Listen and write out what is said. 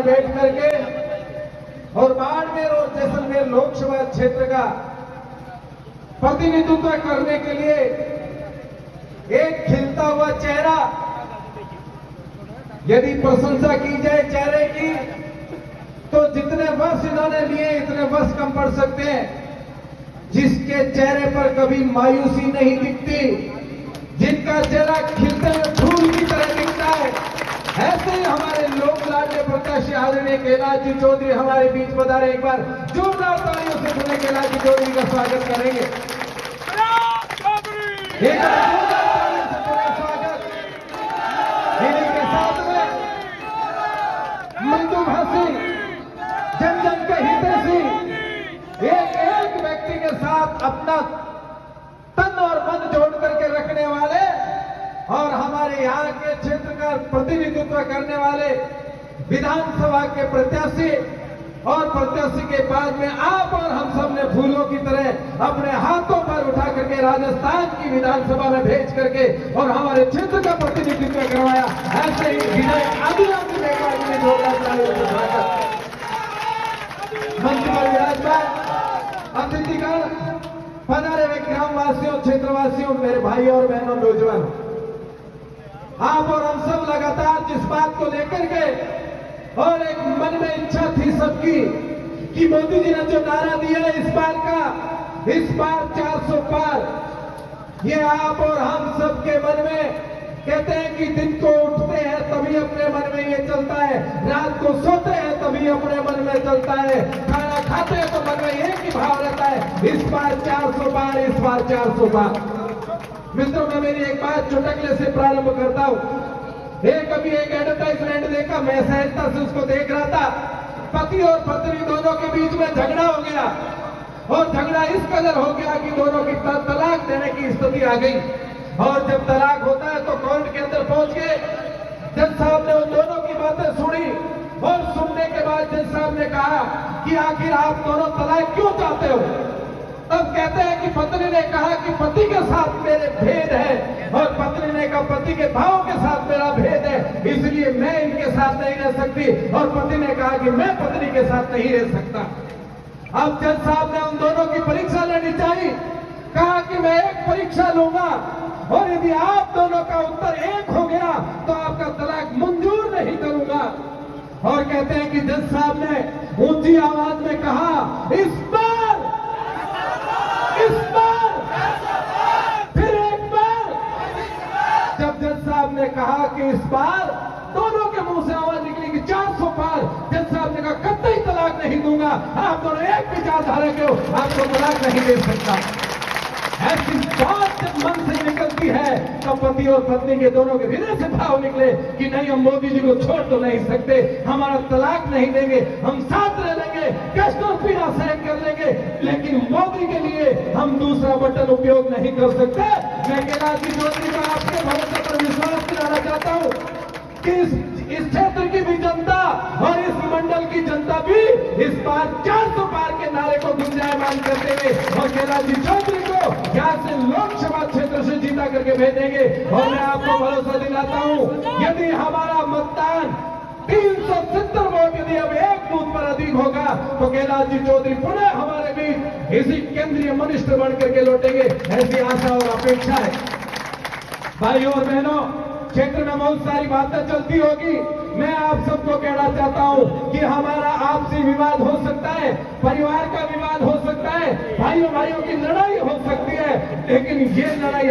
बैठ करके और बाड़मेर और जैसलमेर लोकसभा क्षेत्र का प्रतिनिधित्व करने के लिए एक खिलता हुआ चेहरा, यदि प्रशंसा की जाए चेहरे की तो जितने वर्ष इन्होंने लिए इतने वर्ष कम पड़ सकते हैं। जिसके चेहरे पर कभी मायूसी नहीं दिखती, जिनका चेहरा खिलते हुए फूल की तरह दिखता है, ऐसे ही हमारे लोक लाडले प्रत्याशी आदरणीय कैलाश जी चौधरी हमारे बीच पधारे। एक बार जोरदार तालियों से सुने कैलाश जी चौधरी का स्वागत करेंगे। एक बार जोरदार तालियों से सुने स्वागत। इन्हीं के साथ में मंदुभाषी, जन जन के हितैषी, एक एक व्यक्ति के साथ अपना तन और मन जोड़ करके रखने वाले और हमारे यहाँ के क्षेत्र का प्रतिनिधित्व करने वाले विधानसभा के प्रत्याशी और प्रत्याशी के बाद में आप और हम सब ने फूलों की तरह अपने हाथों पर उठा करके राजस्थान की विधानसभा में भेज करके और हमारे क्षेत्र का प्रतिनिधित्व करवाया। ऐसे ही विधायक आदिवासी मेघवाल जी ने जोरदार तालियों से स्वागत। मंच पर विराजमान अतिथिगण, पधारे हुए ग्रामवासियों, क्षेत्रवासियों, मेरे भाई और बहनों, नौजवान, आप और हम सब लगातार जिस बात को लेकर के और एक मन में इच्छा थी सबकी कि मोदी जी ने जो नारा दिया है इस बार का, इस बार 400 पार, ये आप और हम सब के मन में कहते हैं कि दिन को उठते हैं तभी अपने मन में ये चलता है, रात को सोते हैं तभी अपने मन में चलता है, खाना खाते हैं तो मन में एक ही भाव रहता है, इस बार 400 पार, इस बार 400 पार। मित्रों, मैं मेरी एक बात चुटकले से प्रारंभ करता हूं। कभी एक एडवर्टाइजमेंट देखा, मैं सहजता से उसको देख रहा था। पति और पत्नी दोनों के बीच में झगड़ा हो गया और झगड़ा इस कदर हो गया कि दोनों की तलाक देने की स्थिति आ गई। और जब तलाक होता है तो कोर्ट के अंदर पहुंच गए। जज साहब ने उन दोनों की बातें सुनी और सुनने के बाद जज साहब ने कहा कि आखिर आप दोनों तलाक क्यों चाहते हो? तब कहते हैं कि पत्नी ने कहा कि पति के साथ मेरे भेद है और पत्नी ने कहा पति के भाव के साथ मेरा भेद है, इसलिए मैं इनके साथ नहीं रह सकती। और पति ने कहा कि मैं पत्नी के साथ नहीं रह सकता। अब जज साहब ने उन दोनों की परीक्षा लेनी चाहिए। कहा कि मैं एक परीक्षा लूंगा और यदि आप दोनों का उत्तर एक हो गया तो आपका तलाक मंजूर नहीं करूंगा। और कहते हैं कि जज साहब ने ऊंची आवाज में कहा, इस बार फिर एक बार। जब जज साहब ने कहा कि इस बार, दोनों के मुंह से आवाज निकली कि 400 पार। जज साहब ने कहा कतई तलाक नहीं दूंगा, आप दोनों एक विचारधारा के हो, आपको तलाक नहीं दे सकता। ऐसी बात जब मन से निकलती है तो पति और पत्नी के दोनों के हृदय से भाव निकले कि नहीं, हम मोदी जी को छोड़ तो नहीं सकते, हमारा तलाक नहीं देंगे, हम साथ रह लेंगे, कष्ट और पीड़ा सहन कर लेंगे, लेकिन मोदी के लिए हम दूसरा बटन उपयोग नहीं कर सकते। मैं कैलाश जी चौधरी का आपके भरोसे पर विश्वास दिलाना चाहता हूं कि इस क्षेत्र की भी जनता और इस मंडल की जनता भी इस बार 400 पार के नारे को गुंजायमान करते हुए और कैलाश जी चौधरी को यहाँ से लोकसभा क्षेत्र से जीता करके भेजेंगे। और मैं आपको भरोसा दिलाता हूँ, यदि हमारा मतदान 370 वोट यदि अब एक बूथ पर अधिक होगा तो कैलाश जी चौधरी पुनः हमारे बीच इसी केंद्रीय मिनिस्टर बन करके लौटेंगे, ऐसी आशा और अपेक्षा है। भाइयों और बहनों, क्षेत्र में बहुत सारी बातें चलती होगी। मैं आप सबको कहना चाहता हूं कि हमारा आपसी विवाद हो सकता है, परिवार का विवाद हो सकता है, भाइयों भाइयों की लड़ाई हो सकती है, लेकिन ये लड़ाई